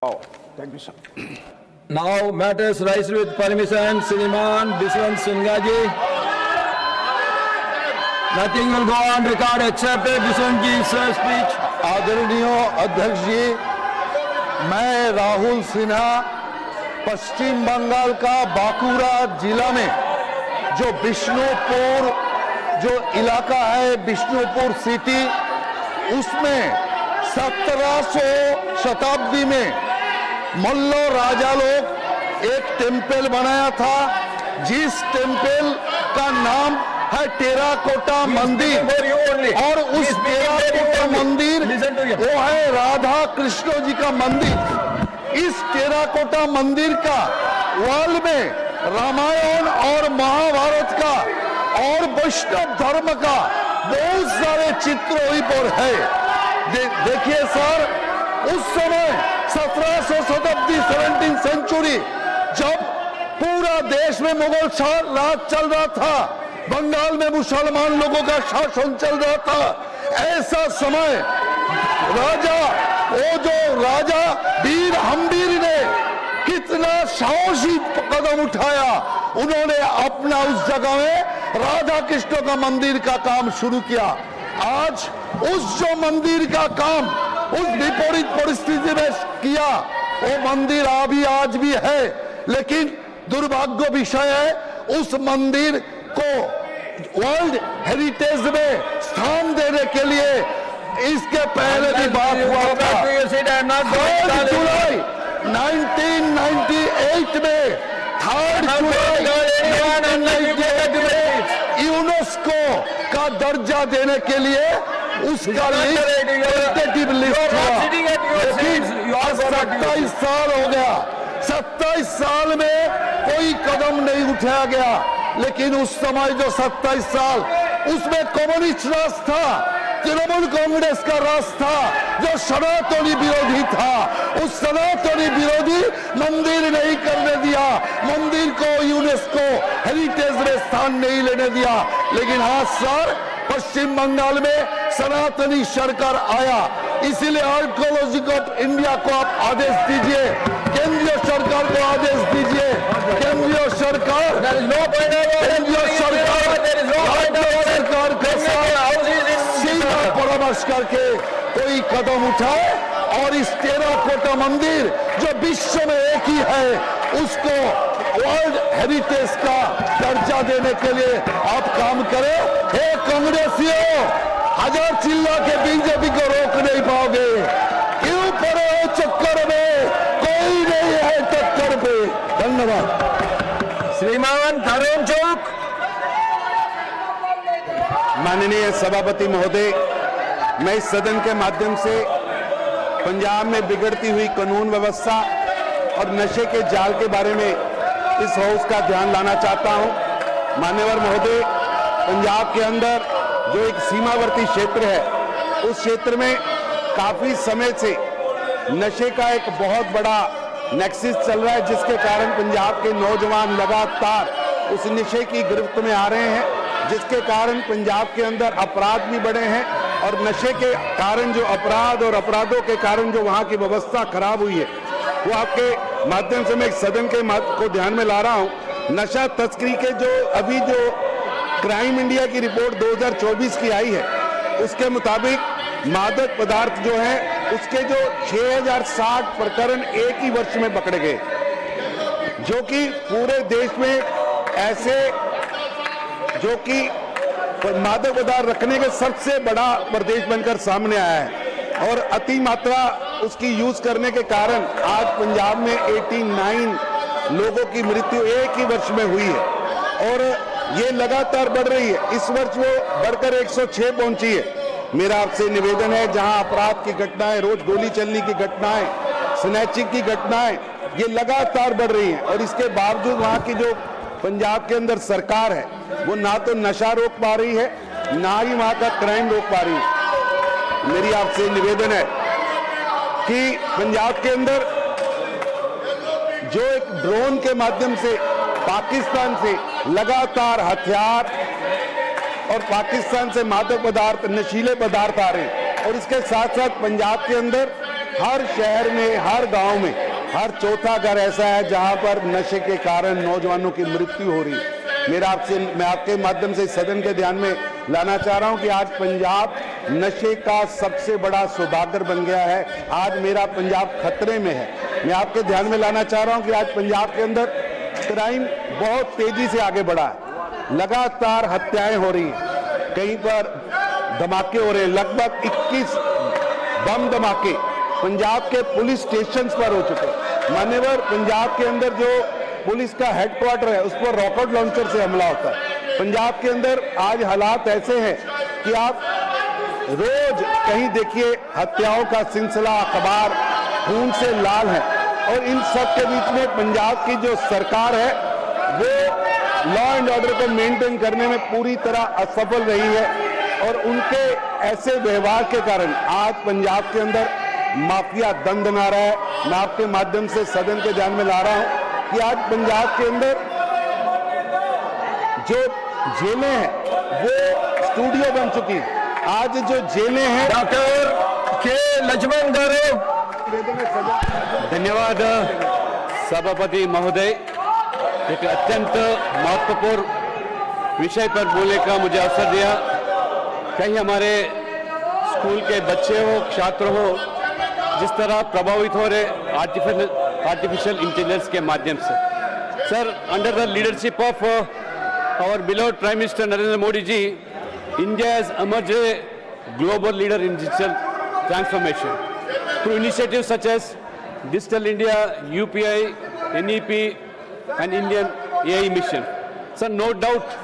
Oh, thank you, sir. Now matters rise with permission, Shriman Biswant Singaji. Nothing will go on record except Biswant ji's speech. आदरणीय अध्यक्ष जी, मैं राहुल सिन्हा पश्चिम बंगाल का बांकुड़ा जिला में जो बिष्णुपुर जो इलाका है बिष्णुपुर सिटी, उसमें 1700 शताब्दी में मल्लो राजा लोग एक टेम्पल बनाया था, जिस टेम्पल का नाम है टेराकोटा मंदिर। और उस टेराकोटा मंदिर वो है राधा कृष्ण जी का मंदिर। इस टेराकोटा मंदिर का वॉल में रामायण और महाभारत का और वैष्णव धर्म का बहुत सारे चित्र वहीं पर है। देखिए सर, उस समय 1700 शताब्दी 17वीं सेंचुरी जब पूरा देश में मुगल राज चल रहा था, बंगाल में मुसलमान लोगों का शासन चल रहा था, ऐसा समय राजा वीर हम्बीर ने कितना साहसी कदम उठाया। उन्होंने अपना उस जगह में राधा कृष्ण का मंदिर का काम शुरू किया। आज उस जो मंदिर का काम उस विपरीत परिस्थिति में किया, वो मंदिर अभी आज भी है, लेकिन दुर्भाग्य विषय है उस मंदिर को वर्ल्ड हेरिटेज में स्थान देने के लिए इसके पहले भी बात हुआ था। 3 जुलाई 1998 में 3 जुलाई 1998 में यूनेस्को का दर्जा देने के लिए उसका लिस्ट हुआ, लेकिन 27 साल हो गया। 27 साल में कोई कदम नहीं उठाया गया। लेकिन उस समय जो 27 साल उसमें कम्युनिस्ट राज था, तृणमूल कांग्रेस का राज था, जो सनातनी विरोधी था, उस सनातनी विरोधी मंदिर नहीं करने दिया, मंदिर को यूनेस्को हेरिटेज में स्थान नहीं लेने दिया। लेकिन आज सर पश्चिम बंगाल में सनातनी सरकार आया, इसीलिए आर्कियोलॉजी ऑफ इंडिया को आप आदेश दीजिए, केंद्रीय सरकार को आदेश दीजिए, केंद्रीय सरकार के साथ सीधा परामर्श करके कोई कदम उठाए और इस टेराकोटा मंदिर जो विश्व में एक ही है, उसको वर्ल्ड हेरिटेज का दर्जा देने के लिए आप काम करें। हे कांग्रेसियों, हजार चिल्ला के बीजेपी को रोक नहीं पाओगे। क्यों पड़े हो चक्कर में, कोई नहीं है टक्कर पे। धन्यवाद। श्रीमान तरुण चौक। माननीय सभापति महोदय, मैं इस सदन के माध्यम से पंजाब में बिगड़ती हुई कानून व्यवस्था और नशे के जाल के बारे में इस हाउस का ध्यान लाना चाहता हूं। मान्यवर महोदय, पंजाब के अंदर जो एक सीमावर्ती क्षेत्र है, उस क्षेत्र में काफी समय से नशे का एक बहुत बड़ा नेक्सस चल रहा है, जिसके कारण पंजाब के नौजवान लगातार उस नशे की गिरफ्त में आ रहे हैं, जिसके कारण पंजाब के अंदर अपराध भी बढ़े हैं और नशे के कारण जो अपराध और अपराधों के कारण जो वहाँ की व्यवस्था खराब हुई है, वो आपके माध्यम से मैं एक सदन के को ध्यान में ला रहा हूँ। नशा तस्करी के जो क्राइम इंडिया की रिपोर्ट 2024 की आई है, उसके मुताबिक मादक पदार्थ जो है उसके जो 6060 प्रकरण एक ही वर्ष में पकड़े गए, जो कि पूरे देश में ऐसे जो कि मादक पदार्थ रखने के सबसे बड़ा प्रदेश बनकर सामने आया है। और अति मात्रा उसकी यूज करने के कारण आज पंजाब में 89 लोगों की मृत्यु एक ही वर्ष में हुई है और ये लगातार बढ़ रही है। इस वर्ष वो बढ़कर 106 पहुंची है। मेरा आपसे निवेदन है, जहां अपराध की घटनाएं, रोज गोली चलने की घटनाएं, स्नैचिंग की घटनाएं, ये लगातार बढ़ रही हैं और इसके बावजूद वहां की जो पंजाब के अंदर सरकार है, वो ना तो नशा रोक पा रही है, ना ही वहां का क्राइम रोक पा रही है। मेरी आपसे निवेदन है कि पंजाब के अंदर जो एक ड्रोन के माध्यम से पाकिस्तान से लगातार हथियार और पाकिस्तान से मादक पदार्थ, नशीले पदार्थ आ रहे हैं और इसके साथ साथ पंजाब के अंदर हर शहर में, हर गांव में, हर चौथा घर ऐसा है जहां पर नशे के कारण नौजवानों की मृत्यु हो रही है। मैं आपके माध्यम से सदन के ध्यान में लाना चाह रहा हूं कि आज पंजाब नशे का सबसे बड़ा सौदागर बन गया है। आज मेरा पंजाब खतरे में है। मैं आपके ध्यान में लाना चाह रहा हूं कि आज पंजाब के अंदर क्राइम बहुत तेजी से आगे बढ़ा है। लगातार हत्याएं हो रही हैं, कहीं पर धमाके हो रहे हैं। लगभग 21 बम धमाके पंजाब के पुलिस स्टेशंस पर हो चुके हैं। मान्यवर, पंजाब के अंदर जो पुलिस का हेडक्वार्टर है उस पर रॉकेट लॉन्चर से हमला होता है। पंजाब के अंदर आज हालात ऐसे हैं कि आप रोज कहीं देखिए हत्याओं का सिलसिला, अखबार खून से लाल है। और इन सब के बीच में पंजाब की जो सरकार है वो लॉ एंड ऑर्डर को मेंटेन करने में पूरी तरह असफल रही है। और उनके ऐसे व्यवहार के कारण आज पंजाब के अंदर माफिया दंदना रहा है। मैं आपके माध्यम से सदन के ध्यान में ला रहा हूं कि आज पंजाब के अंदर जो जेलें हैं वो स्टूडियो बन चुकी हैं। आज जो जेलें हैं, डॉक्टर के लक्ष्मण गारू। धन्यवाद सभापति महोदय। एक अत्यंत महत्वपूर्ण विषय पर बोलने का मुझे अवसर दिया। कहीं हमारे स्कूल के बच्चे हो, छात्र हो, जिस तरह प्रभावित हो रहे आर्टिफिशियल इंटेलिजेंस के माध्यम से। Sir, under the leadership of our beloved prime minister Narendra Modi ji, India has emerged a global leader in digital transformation through initiatives such as Digital India, UPI, NEP, and Indian AI mission. So, no doubt,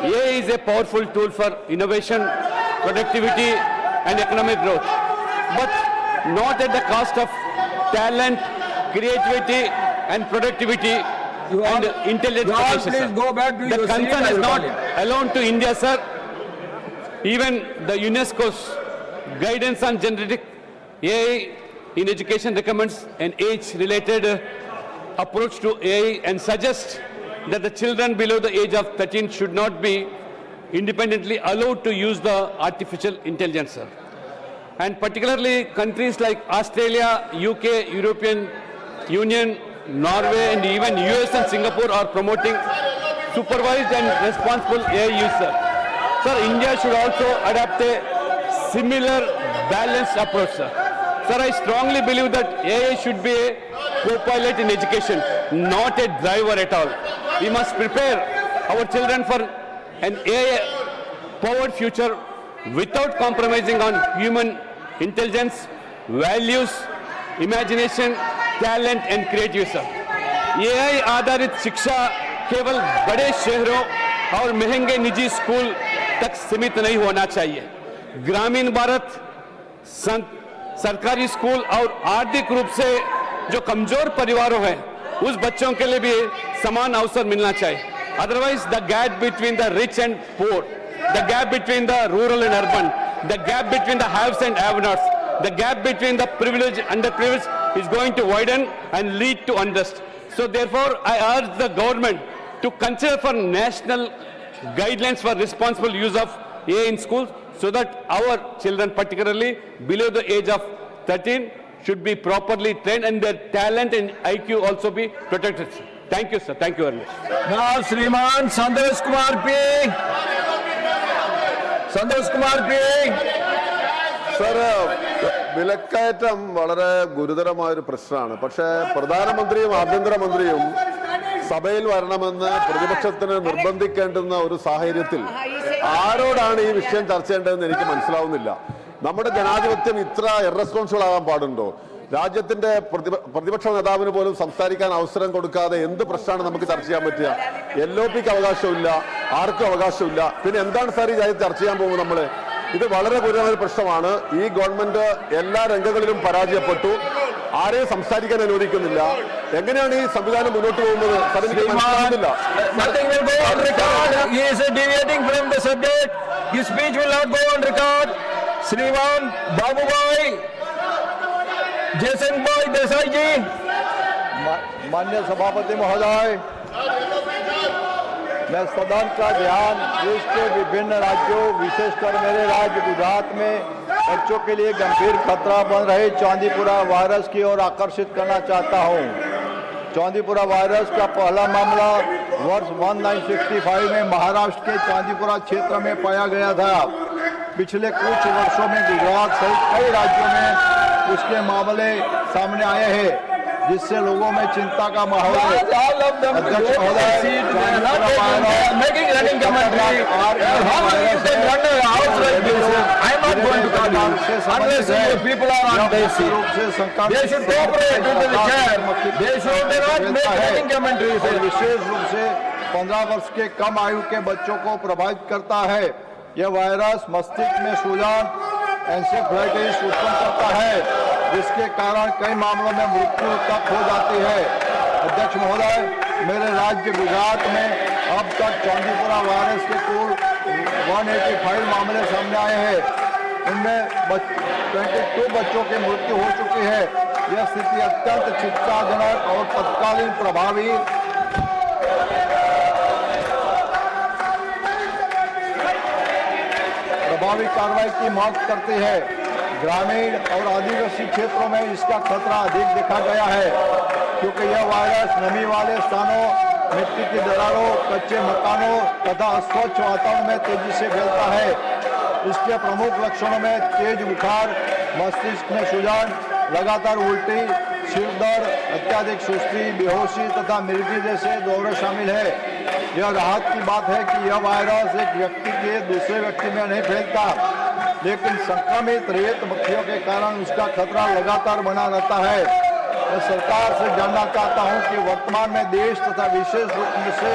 AI is a powerful tool for innovation, productivity, and economic growth, but not at the cost of talent, creativity, and productivity and intelligence. Please go back to the your seat. concern I is will not call you. alone to India, sir. Even the UNESCO's guidance on genetic AI in education recommends an age-related approach to AI and suggests that the children below the age of 13 should not be independently allowed to use the artificial intelligence, sir. And particularly countries like Australia, UK, European Union, Norway, and even US and Singapore are promoting supervised and responsible AI use, sir. Sir, India should also adopt a similar balanced approach, sir. Sir, I strongly believe that AI should be a co-pilot in education, not a driver at all. We must prepare our children for an AI-powered future without compromising on human intelligence, values, imagination, talent and creativity, sir. AI आधारित शिक्षा केवल बड़े शहरों और महंगे निजी school तक सीमित नहीं होना चाहिए। ग्रामीण भारत, सरकारी स्कूल और आर्थिक रूप से जो कमजोर परिवारों हैं उस बच्चों के लिए भी समान अवसर मिलना चाहिए। Otherwise the gap between the rich and poor, the gap between the rural and urban, the gap between the haves and have nots, the gap between the privilege and underprivileged is going to widen and lead to unrest. So therefore I urge the government to consider for national guidelines for responsible use of AI in schools so that our children, particularly below the age of 13, should be properly trained and their talent and IQ also be protected. Thank you, sir. Thank you very much. Now, Shriman Santosh Kumar P. Santosh Kumar P. Sir, വിലക്കയറ്റം വളരെ ഗുരുതരമായൊരു പ്രശ്നമാണ്. പക്ഷേ പ്രധാനമന്ത്രിയും ആഭ്യന്തരമന്ത്രിയും സഭയിൽ വരണമെന്ന് പ്രതിപക്ഷത്തിന് നിർബന്ധിക്കേണ്ടുന്ന ഒരു സാഹചര്യത്തിൽ ആരോടാണ് ഈ വിഷയം ചർച്ച ചെയ്യേണ്ടതെന്ന് എനിക്ക് മനസ്സിലാവുന്നില്ല. നമ്മുടെ ജനാധിപത്യം ഇത്ര ഇറസ്പോൺസിബിൾ ആകാൻ പാടുണ്ടോ? രാജ്യത്തിന്റെ പ്രതിപക്ഷ നേതാവിന് പോലും സംസാരിക്കാൻ അവസരം കൊടുക്കാതെ എന്ത് പ്രശ്നമാണ് നമുക്ക് ചർച്ച ചെയ്യാൻ പറ്റുക? LOPക്ക് അവകാശമില്ല, ആർക്കും അവകാശമില്ല. പിന്നെ എന്താണ് സാർ ഈ രാജ്യത്ത് ചർച്ച ചെയ്യാൻ പോകുന്നത്? നമ്മൾ ഇത് വളരെ ഗുരുതരമായ പ്രശ്നമാണ്. ഈ ഗവൺമെന്റ് എല്ലാ രംഗങ്ങളിലും പരാജയപ്പെട്ടു, ആരെയും സംസാരിക്കാൻ അനുവദിക്കുന്നില്ല. എങ്ങനെയാണ് ഈ സംവിധാനം മുന്നോട്ട് പോകുന്നത്? Nothing will go on record. He is deviating from the subject. His speech will not go on record. Shriman Babu Bhai, Jason Bhai Desai ji. माननीय सभापति महोदय, मैं सदन का ध्यान देश के विभिन्न राज्यों, विशेषकर मेरे राज्य गुजरात में बच्चों के लिए गंभीर खतरा बन रहे चांदीपुरा वायरस की ओर आकर्षित करना चाहता हूं। चांदीपुरा वायरस का पहला मामला वर्ष 1965 में महाराष्ट्र के चांदीपुरा क्षेत्र में पाया गया था। पिछले कुछ वर्षों में गुजरात सहित कई राज्यों में उसके मामले सामने आए हैं, जिससे लोगों में चिंता का माहौल है। अध्यक्ष विशेष रूप से 15 वर्ष के कम आयु के बच्चों को प्रभावित करता है। यह वायरस मस्तिष्क में सूजन, एंसेफेलाइटिस उत्पन्न करता है, जिसके कारण कई मामलों में मृत्यु तक हो जाती है। अध्यक्ष महोदय, मेरे राज्य गुजरात में अब तक चांदीपुरा वायरस के कुल 185 मामले सामने आए हैं। इनमें 22 बच्चों की मृत्यु हो चुकी है। यह स्थिति अत्यंत चिंताजनक और तत्कालीन प्रभावी कार्रवाई की मांग करती है। ग्रामीण और आदिवासी क्षेत्रों में इसका खतरा अधिक देखा गया है, क्योंकि यह वायरस नमी वाले स्थानों, मिट्टी की दरारों, कच्चे मकानों तथा अस्वच्छ वातावरण में तेजी से फैलता है। इसके प्रमुख लक्षणों में तेज बुखार, मस्तिष्क में सूजन, लगातार उल्टी, सिर दर्द, अत्याधिक सुस्ती, बेहोशी तथा मिर्गी जैसे दौरे शामिल है। यह राहत की बात है कि यह वायरस एक व्यक्ति के दूसरे व्यक्ति में नहीं फैलता, लेकिन संक्रमित रेत मक्खियों के कारण उसका खतरा लगातार बना रहता है। मैं सरकार से जानना चाहता हूं कि वर्तमान में देश तथा विशेष रूप से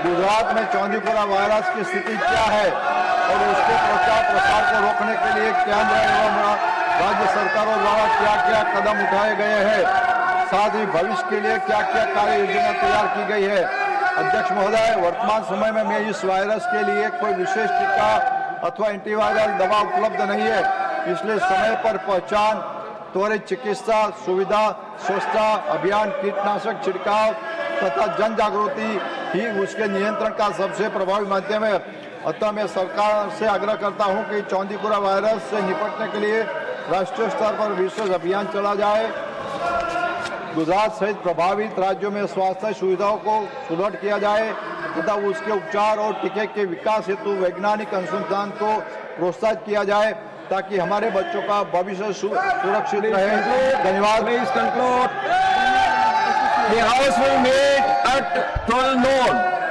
गुजरात में चांदीपुरा वायरस की स्थिति क्या है और उसके प्रचार प्रसार को रोकने के लिए केंद्र एवं राज्य सरकारों द्वारा क्या क्या कदम उठाए गए हैं, साथ ही भविष्य के लिए क्या क्या कार्य योजना तैयार की गई है। अध्यक्ष महोदय, वर्तमान समय में मैं इस वायरस के लिए कोई विशेष टीका अथवा एंटीवायरल दवा उपलब्ध नहीं है, इसलिए समय पर पहचान, त्वरित चिकित्सा सुविधा, स्वच्छता अभियान, कीटनाशक छिड़काव तथा जन जागृति ही उसके नियंत्रण का सबसे प्रभावी माध्यम है। अतः मैं सरकार से आग्रह करता हूं कि चांदीपुरा वायरस से निपटने के लिए राष्ट्रीय स्तर पर विशेष अभियान चला जाए। गुजरात सहित प्रभावित राज्यों में स्वास्थ्य सुविधाओं को सुदृढ़ किया जाए तथा उसके उपचार और टीके के विकास हेतु वैज्ञानिक अनुसंधान को प्रोत्साहित किया जाए, ताकि हमारे बच्चों का भविष्य सुरक्षित रहे। धन्यवाद। The House will meet at 12 noon.